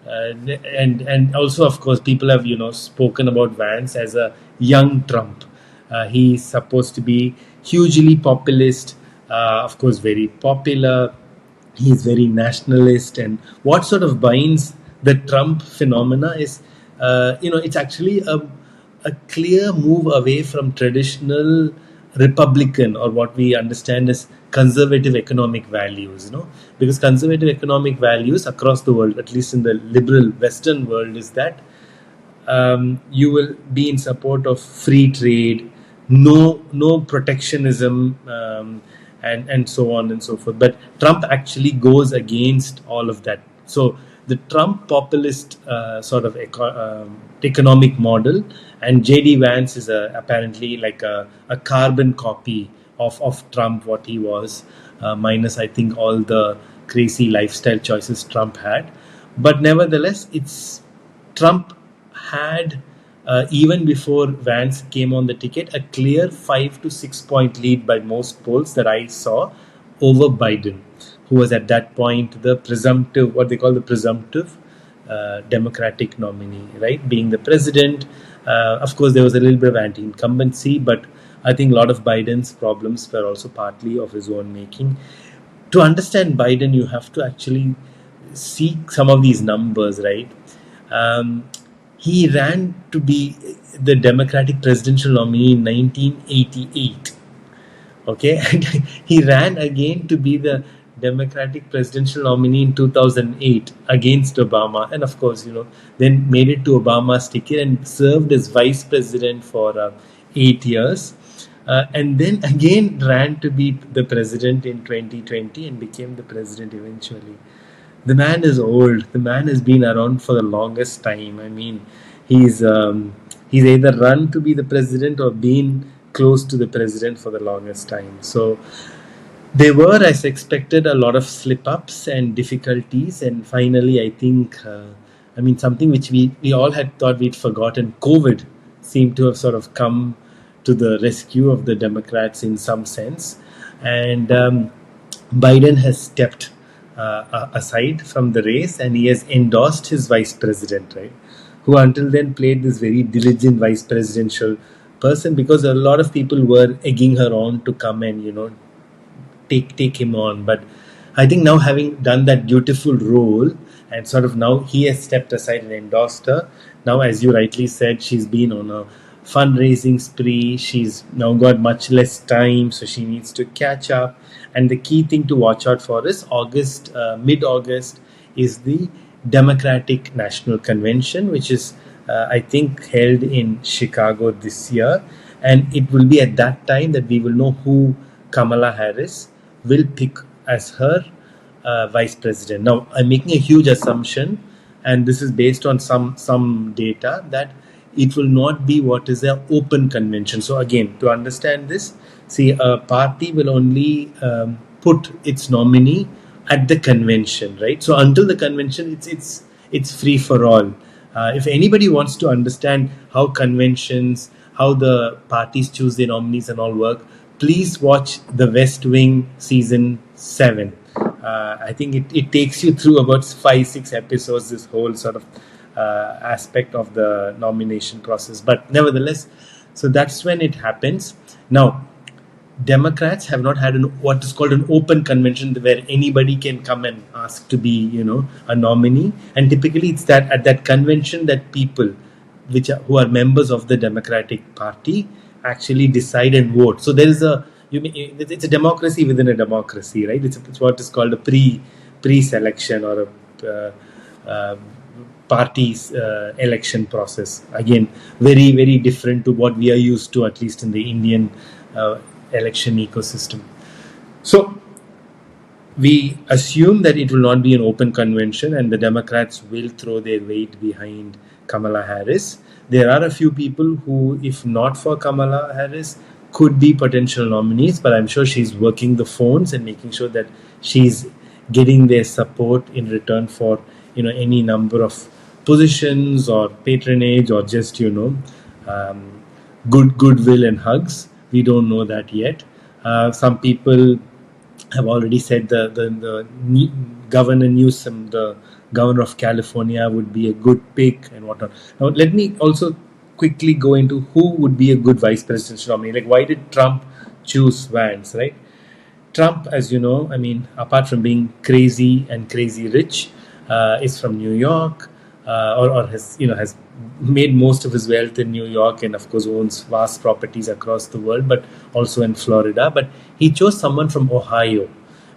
and also, of course, people have spoken about Vance as a young Trump. He's supposed to be hugely populist, of course, very popular. He's very nationalist, and what sort of binds the Trump phenomena is, it's actually a clear move away from traditional Republican, or what we understand as conservative economic values, because conservative economic values across the world, at least in the liberal Western world, is that you will be in support of free trade, no protectionism, and so on and so forth. But Trump actually goes against all of that. So the Trump populist sort of economic model, and JD Vance is apparently like a carbon copy of Trump, what he was, minus I think all the crazy lifestyle choices Trump had. But nevertheless, Trump had, even before Vance came on the ticket, a clear 5 to 6 point lead by most polls that I saw over Biden, who was at that point the presumptive, what they call the presumptive Democratic nominee, right? Being the president. Of course, there was a little bit of anti-incumbency, but I think a lot of Biden's problems were also partly of his own making. To understand Biden, you have to actually see some of these numbers, right? He ran to be the Democratic presidential nominee in 1988. Okay, and he ran again to be the Democratic presidential nominee in 2008 against Obama, and of course, then made it to Obama's ticket and served as vice president for 8 years, and then again ran to be the president in 2020 and became the president eventually. The man is old. The man has been around for the longest time. I mean, he's either run to be the president or been close to the president for the longest time. So there were, as expected, a lot of slip-ups and difficulties. And finally, I think, something which we all had thought we'd forgotten, COVID seemed to have sort of come to the rescue of the Democrats in some sense. And Biden has stepped aside from the race, and he has endorsed his vice president, right? Who until then played this very diligent vice presidential person, because a lot of people were egging her on to come and take him on. But I think now, having done that beautiful role, and sort of now he has stepped aside and endorsed her. Now, as you rightly said, she's been on a fundraising spree. She's now got much less time, so she needs to catch up. And the key thing to watch out for is mid-August is the Democratic National Convention, which is, I think, held in Chicago this year. And it will be at that time that we will know who Kamala Harris will pick as her vice president. Now, I'm making a huge assumption, and this is based on some data, that it will not be what is an open convention. So again, to understand this, see, a party will only put its nominee at the convention, right? So until the convention, it's free for all. If anybody wants to understand how conventions, how the parties choose their nominees and all work, please watch The West Wing season 7. I think it takes you through about 5-6 episodes, this whole sort of aspect of the nomination process. But nevertheless, so that's when it happens. Now, Democrats have not had what is called an open convention where anybody can come and ask to be, a nominee. And typically it's that at that convention that people, who are members of the Democratic Party actually decide and vote. So there is it's a democracy within a democracy, right? It's what is called a pre-selection or a party's election process. Again, very, very different to what we are used to, at least in the Indian election ecosystem. So we assume that it will not be an open convention and the Democrats will throw their weight behind Kamala Harris. There are a few people who, if not for Kamala Harris, could be potential nominees, but I'm sure she's working the phones and making sure that she's getting their support in return for any number of positions or patronage or just goodwill and hugs. We don't know that yet. Some people have already said the Governor Newsom, the governor of California, would be a good pick and whatnot. Now, let me also quickly go into who would be a good vice presidential nominee. Like, why did Trump choose Vance, right? Trump, as you know, apart from being crazy and crazy rich, is from New York, or has made most of his wealth in New York, and of course owns vast properties across the world, but also in Florida. But he chose someone from Ohio,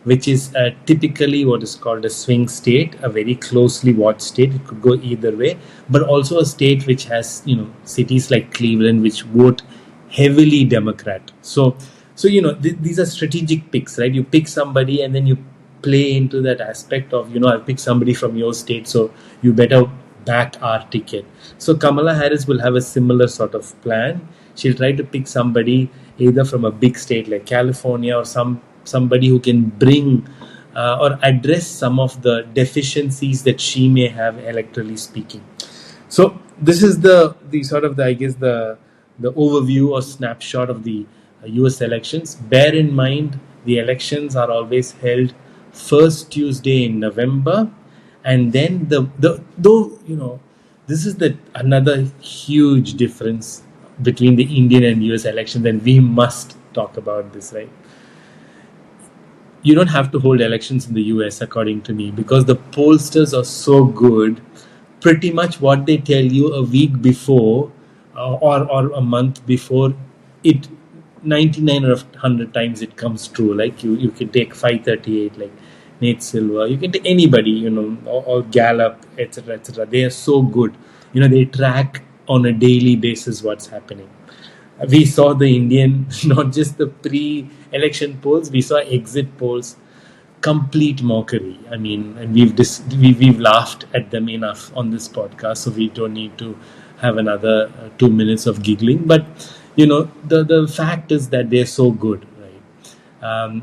which is typically what is called a swing state, a very closely watched state. It could go either way, but also a state which has cities like Cleveland which vote heavily Democrat. So these are strategic picks, right? You pick somebody and then you play into that aspect of I'll pick somebody from your state, so you better back our ticket. So Kamala Harris will have a similar sort of plan. She'll try to pick somebody either from a big state like California or somebody who can bring or address some of the deficiencies that she may have electorally speaking. So this is the sort of the overview or snapshot of the US elections. Bear in mind, the elections are always held first Tuesday in November, and then this is another huge difference between the Indian and US elections, and we must talk about this, right? You don't have to hold elections in the US, according to me, because the pollsters are so good. Pretty much what they tell you a week before or a month before, it 99 out of 100 times it comes true. Like you can take 538, like Nate Silver. You can take anybody, or Gallup, etc., etc. They are so good. They track on a daily basis what's happening. We saw the Indian, not just the pre-election polls, we saw exit polls, complete mockery. And we've laughed at them enough on this podcast, so we don't need to have another 2 minutes of giggling. But the fact is that they're so good, right?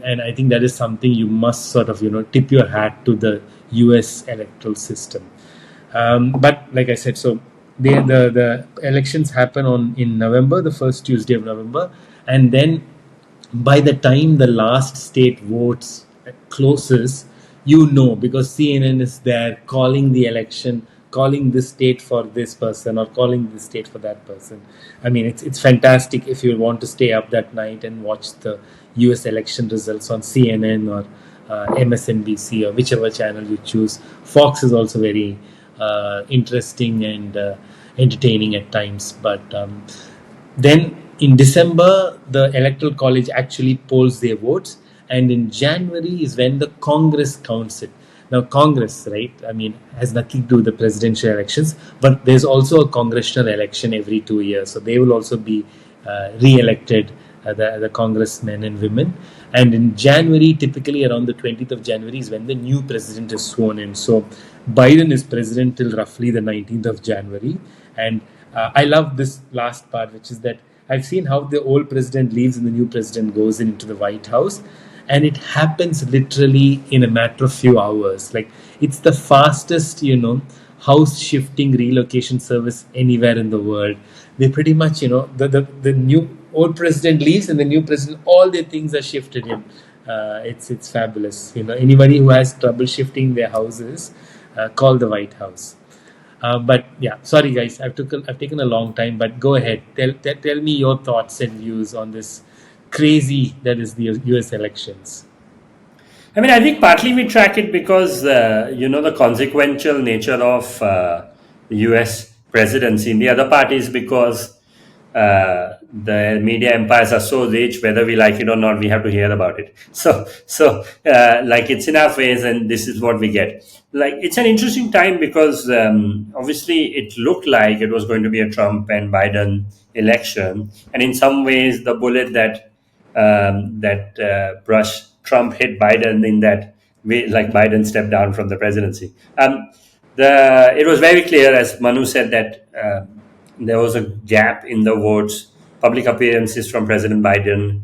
And I think that is something you must sort of tip your hat to the US electoral system. But like I said, so the elections happen in November, the first Tuesday of November, and then by the time the last state votes closes, because CNN is there calling the election, calling this state for this person or calling this state for that person. It's fantastic if you want to stay up that night and watch the US election results on CNN or MSNBC or whichever channel you choose. Fox is also very interesting and entertaining at times. But then in December, the Electoral College actually polls their votes, and in January is when the Congress counts it. Now, Congress, right, has nothing to do with the presidential elections, but there's also a congressional election every 2 years. So they will also be re-elected, the congressmen and women. And in January, typically around the 20th of January is when the new president is sworn in. So Biden is president till roughly the 19th of January. And I love this last part, which is that I've seen how the old president leaves and the new president goes into the White House. And it happens literally in a matter of few hours. Like, it's the fastest, house shifting relocation service anywhere in the world. They pretty much, the new old president leaves and the new president, all their things are shifted in. It's fabulous. Anybody who has trouble shifting their houses, call the White House. But yeah, sorry guys, I've taken a long time. But go ahead, tell me your thoughts and views on this crazy that is the US elections. I think partly we track it because the consequential nature of the US presidency. And the other part is because the media empires are so rich, whether we like it or not, we have to hear about it. So like it's in our face, and this is what we get. Like it's an interesting time because obviously it looked like it was going to be a Trump and Biden election, and in some ways the bullet that brushed Trump hit Biden in that way, like Biden stepped down from the presidency. It was very clear, as Manu said, that there was a gap in the votes. Public appearances from President Biden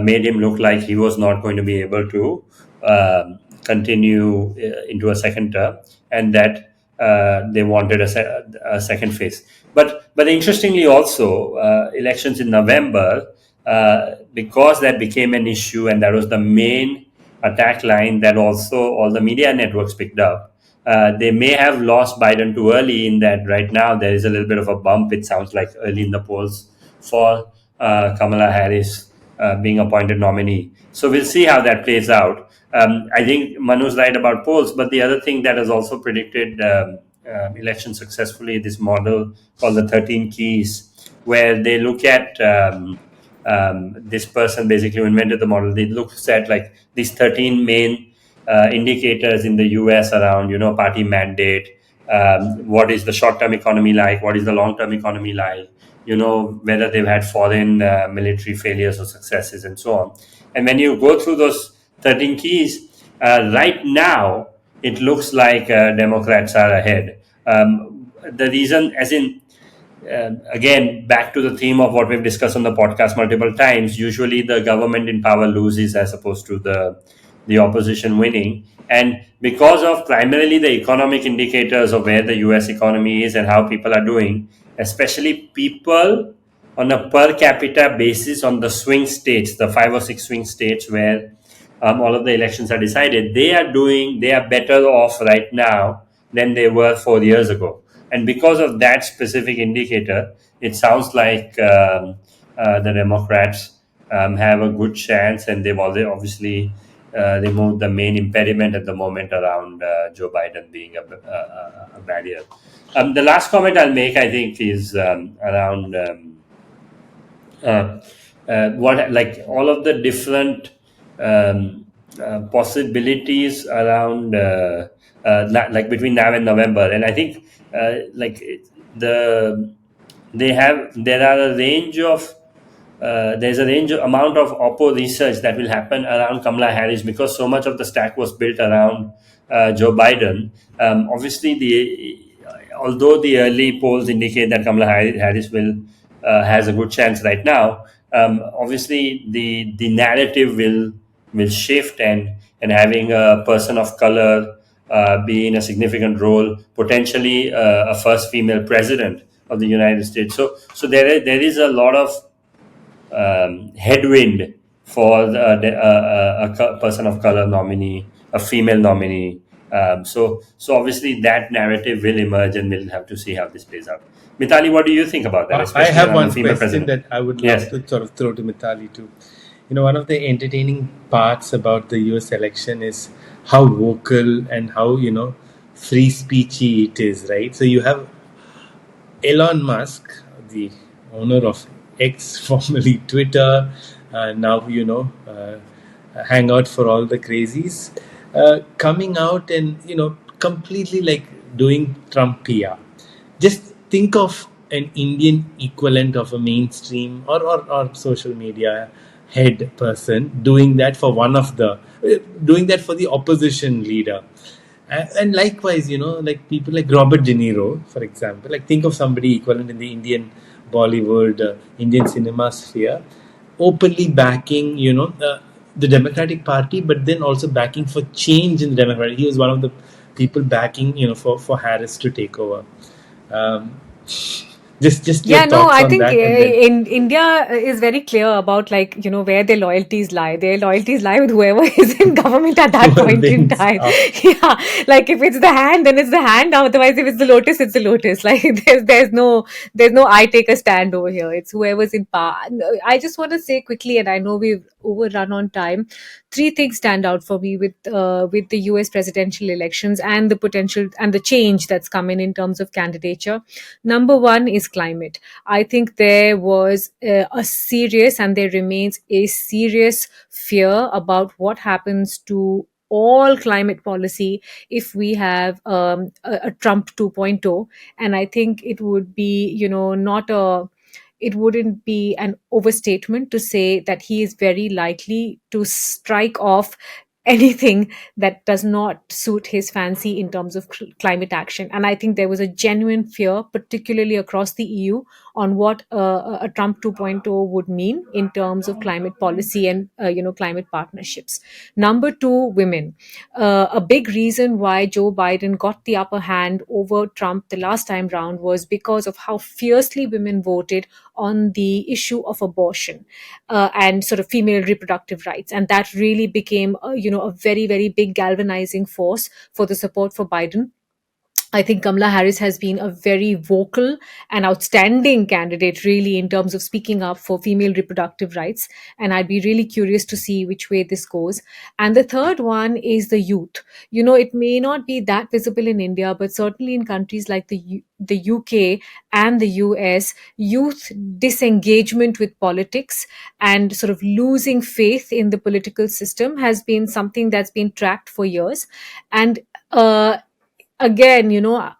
made him look like he was not going to be able to continue into a second term, and that they wanted a second phase. But interestingly, also elections in November, because that became an issue, and that was the main attack line that also all the media networks picked up. They may have lost Biden too early, in that right now there is a little bit of a bump, it sounds like, early in the polls for Kamala Harris being appointed nominee. So we'll see how that plays out. I think Manu's right about polls, but the other thing that has also predicted election successfully, this model called the 13 keys, where they look at this person basically who invented the model. They look at like these 13 main indicators in the US around, party mandate, what is the short-term economy like, what is the long-term economy like, whether they've had foreign military failures or successes, and so on. And when you go through those 13 keys, right now, it looks like Democrats are ahead. The reason, as in, again, back to the theme of what we've discussed on the podcast multiple times, usually the government in power loses as opposed to the opposition winning. And because of primarily the economic indicators of where the US economy is and how people are doing, especially people on a per capita basis on the swing states, the 5 or 6 swing states where all of the elections are decided, they are better off right now than they were 4 years ago. And because of that specific indicator, it sounds like the Democrats have a good chance, and they've obviously removed the main impediment at the moment around Joe Biden being a barrier. The last comment I'll make, I think, is around what, like, all of the different possibilities around like between now and November. And I think there's a range of amount of oppo research that will happen around Kamala Harris, because so much of the stack was built around Joe Biden. Obviously, although the early polls indicate that Kamala Harris has a good chance right now, obviously the narrative will shift, and having a person of color be in a significant role, potentially a first female president of the United States. So there is a lot of headwind for a person of color nominee, a female nominee. So obviously that narrative will emerge, and we'll have to see how this plays out. Mitali, what do you think about that? I have one female question president that I would love Yes. to sort of throw to Mitali too. One of the entertaining parts about the US election is how vocal and how, free speechy it is, right? So you have Elon Musk, the owner of X, formerly Twitter, now, hangout for all the crazies, coming out and, completely like doing Trump PR. Just think of an Indian equivalent of a mainstream or social media head person doing that for doing that for the opposition leader. And likewise, like people like Robert De Niro, for example, like think of somebody equivalent in the Indian Bollywood, Indian cinema sphere, openly backing, the Democratic Party, but then also backing for change in the Democratic. He was one of the people backing, for Harris to take over. Just your Yeah, no, thoughts I on think that, and then in India is very clear about, like, where their loyalties lie. Their loyalties lie with whoever is in government at that who point in wins time. out. Yeah, like if it's the hand, then it's the hand. Otherwise, if it's the lotus, it's the lotus. Like there's no I take a stand over here. It's whoever's in power. I just want to say quickly, and I know we've overrun on time. Three things stand out for me with the U.S. presidential elections and the potential and the change that's coming in terms of candidature. Number one is climate. I think there was a serious, and there remains a serious fear about what happens to all climate policy if we have a Trump 2.0. And I think it would be, not a it wouldn't be an overstatement to say that he is very likely to strike off anything that does not suit his fancy in terms of climate action. And I think there was a genuine fear, particularly across the EU, on what a Trump 2.0 would mean in terms of climate policy and climate partnerships. Number two, women. A big reason why Joe Biden got the upper hand over Trump the last time round was because of how fiercely women voted on the issue of abortion and sort of female reproductive rights, and that really became a very, very big galvanizing force for the support for Biden. I think Kamala Harris has been a very vocal and outstanding candidate, really, in terms of speaking up for female reproductive rights. And I'd be really curious to see which way this goes. And the third one is the youth. It may not be that visible in India, but certainly in countries like the UK and the US, youth disengagement with politics and sort of losing faith in the political system has been something that's been tracked for years. And again,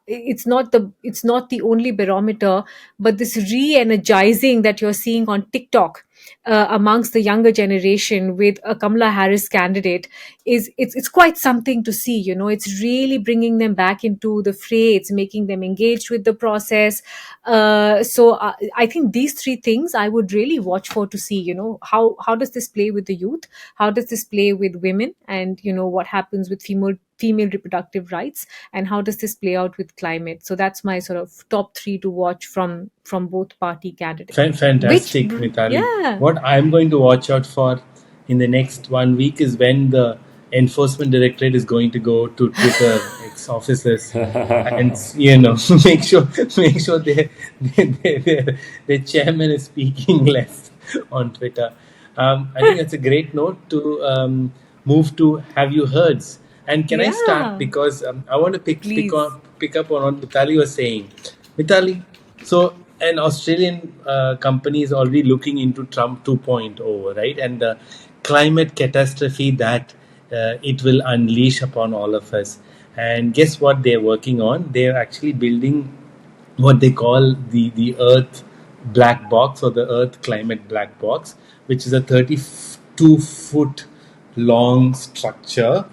it's not the only barometer, but this re-energizing that you're seeing on TikTok amongst the younger generation with a Kamala Harris candidate it's quite something to see. It's really bringing them back into the fray. It's making them engaged with the process. So I think these three things I would really watch for, to see how does this play with the youth, how does this play with women, and what happens with female reproductive rights, and how does this play out with climate. So that's my sort of top three to watch from both party candidates. Fantastic, Mitali. Yeah. What I'm going to watch out for in the next 1 week is when the enforcement directorate is going to go to Twitter ex offices and make sure their chairman is speaking less on Twitter. I think that's a great note to move to. Have you heard? And can I start, Yeah, because I want to please. pick up on what Mitali was saying. Mitali, so an Australian company is already looking into Trump 2.0, right? And the climate catastrophe that it will unleash upon all of us. And guess what they're working on? They're actually building what they call the Earth black box, or the Earth climate black box, which is a 32-foot long structure,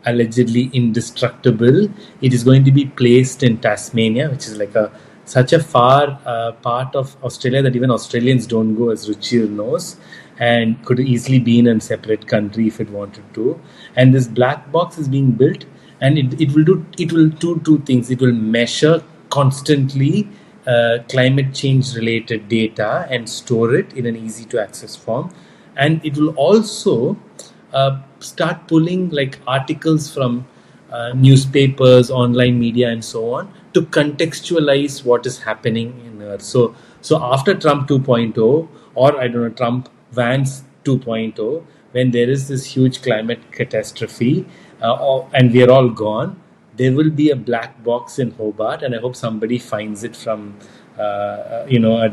allegedly indestructible. It is going to be placed in Tasmania, which is like such a far part of Australia that even Australians don't go, as Ruchir knows, and could easily be in a separate country if it wanted to. And this black box is being built, and it will do two things. It will measure constantly climate change related data and store it in an easy to access form, and it will also start pulling like articles from newspapers, online media, and so on, to contextualize what is happening in Earth. So after Trump 2.0, or I don't know, Trump Vance 2.0, when there is this huge climate catastrophe and we are all gone, there will be a black box in Hobart, and I hope somebody finds it from a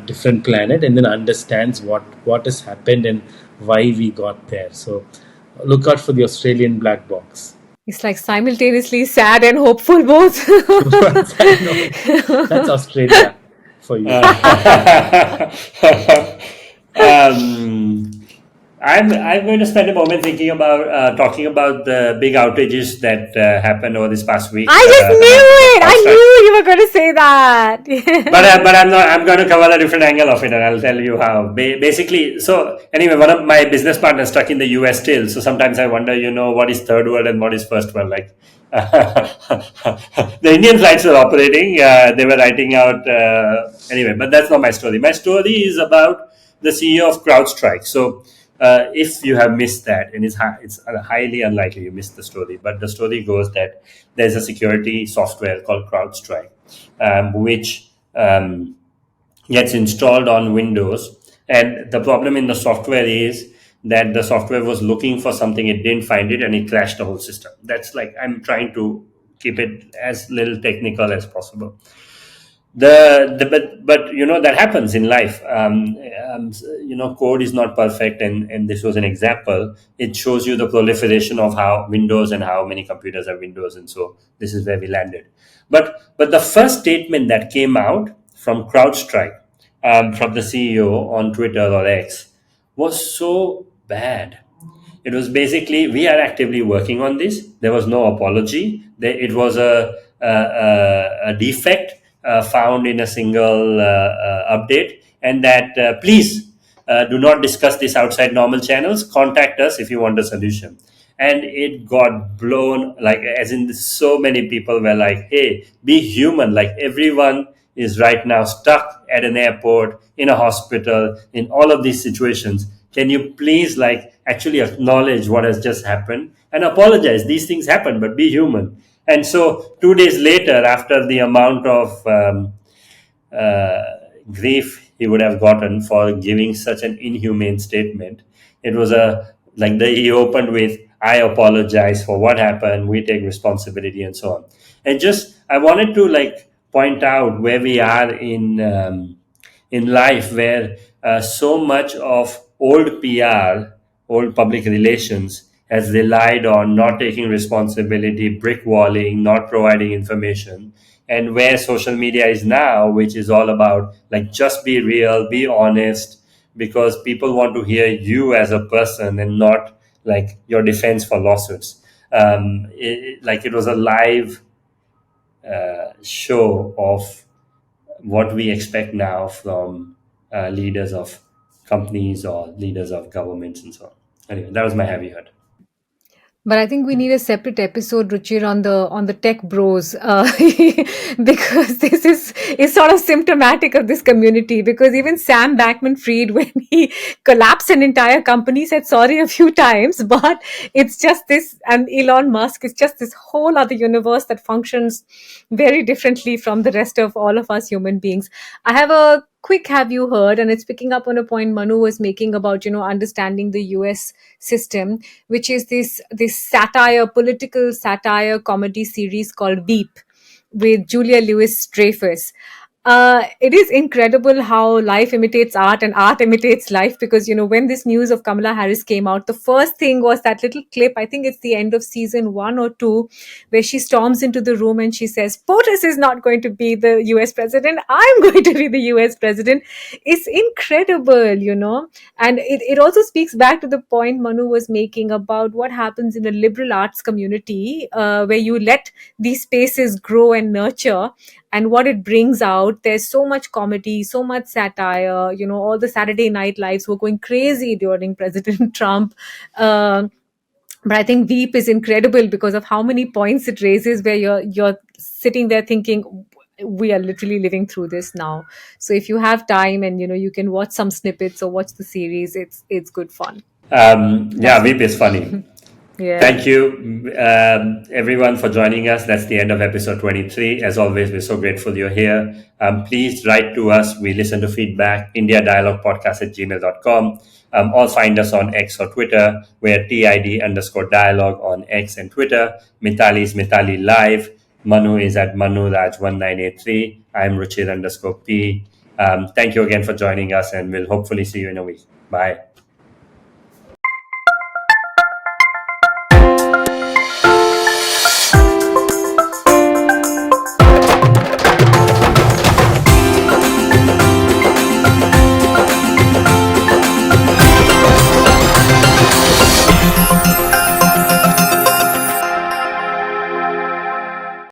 different planet, and then understands what has happened and why we got there. So look out for the Australian black box. It's like simultaneously sad and hopeful both. I know. That's Australia for you. um, I'm going to spend a moment thinking about talking about the big outages that happened over this past week. I just knew it. I construct- knew you were going to say that. but I'm not. I'm going to cover a different angle of it, and I'll tell you how. Basically, so anyway, one of my business partners stuck in the US still. So sometimes I wonder, what is third world and what is first world. Like, The Indian flights were operating. They were writing out anyway, but that's not my story. My story is about the CEO of CrowdStrike. So, if you have missed that, and it's highly unlikely you missed the story, but the story goes that there's a security software called CrowdStrike, which gets installed on Windows. And the problem in the software is that the software was looking for something, it didn't find it, and it crashed the whole system. That's like, I'm trying to keep it as little technical as possible. But that happens in life. Code is not perfect, and this was an example. It shows you the proliferation of how Windows and how many computers have Windows, and so this is where we landed. But the first statement that came out from CrowdStrike, from the CEO on Twitter or X, was so bad. It was basically, we are actively working on this. There was no apology. It was a defect found in a single update, and that please do not discuss this outside normal channels. Contact us if you want a solution. And it got blown, like, as in so many people were like, hey, be human. Like, everyone is right now stuck at an airport, in a hospital, in all of these situations. Can you please, like, actually acknowledge what has just happened and apologize? These things happen, but be human. And so 2 days later, after the amount of uh, grief he would have gotten for giving such an inhumane statement, it was he opened with, I apologize for what happened, we take responsibility, and so on. And just, I wanted to, like, point out where we are in life, where so much of old PR, old public relations, has relied on not taking responsibility, brick walling, not providing information, and where social media is now, which is all about, like, just be real, be honest, because people want to hear you as a person and not, like, your defense for lawsuits. It was a live show of what we expect now from leaders of companies or leaders of governments and so on. Anyway, that was my heavy heart. But I think we need a separate episode, Ruchir, on the tech bros, because this is sort of symptomatic of this community. Because even Sam Bankman-Fried, when he collapsed an entire company, said sorry a few times. But it's just this, and Elon Musk is just this whole other universe that functions very differently from the rest of all of us human beings. I have a quick have you heard, and it's picking up on a point Manu was making about understanding the US system, which is this satire, political satire comedy series called Veep with Julia Louis Dreyfus. It is incredible how life imitates art and art imitates life, because when this news of Kamala Harris came out, the first thing was that little clip. I think it's the end of season 1 or 2, where she storms into the room and she says, POTUS is not going to be the US president, I'm going to be the US president. It's incredible. And it also speaks back to the point Manu was making about what happens in a liberal arts community, where you let these spaces grow and nurture, and what it brings out. There's so much comedy, so much satire. All the Saturday Night Lives were going crazy during President Trump. But I think Veep is incredible because of how many points it raises, where you're sitting there thinking, we are literally living through this now. So if you have time and you can watch some snippets or watch the series, it's good fun. Yeah, That's Veep is funny. yeah. Thank you, everyone, for joining us. That's the end of episode 23. As always, we're so grateful you're here. Please write to us. We listen to feedback. indiadialoguepodcast@gmail.com. Or find us on X or Twitter. We're TID_dialogue on X and Twitter. Mitali is Mitali Live. Manu is at ManuRaj1983. I'm Ruchir_P. Thank you again for joining us, and we'll hopefully see you in a week. Bye.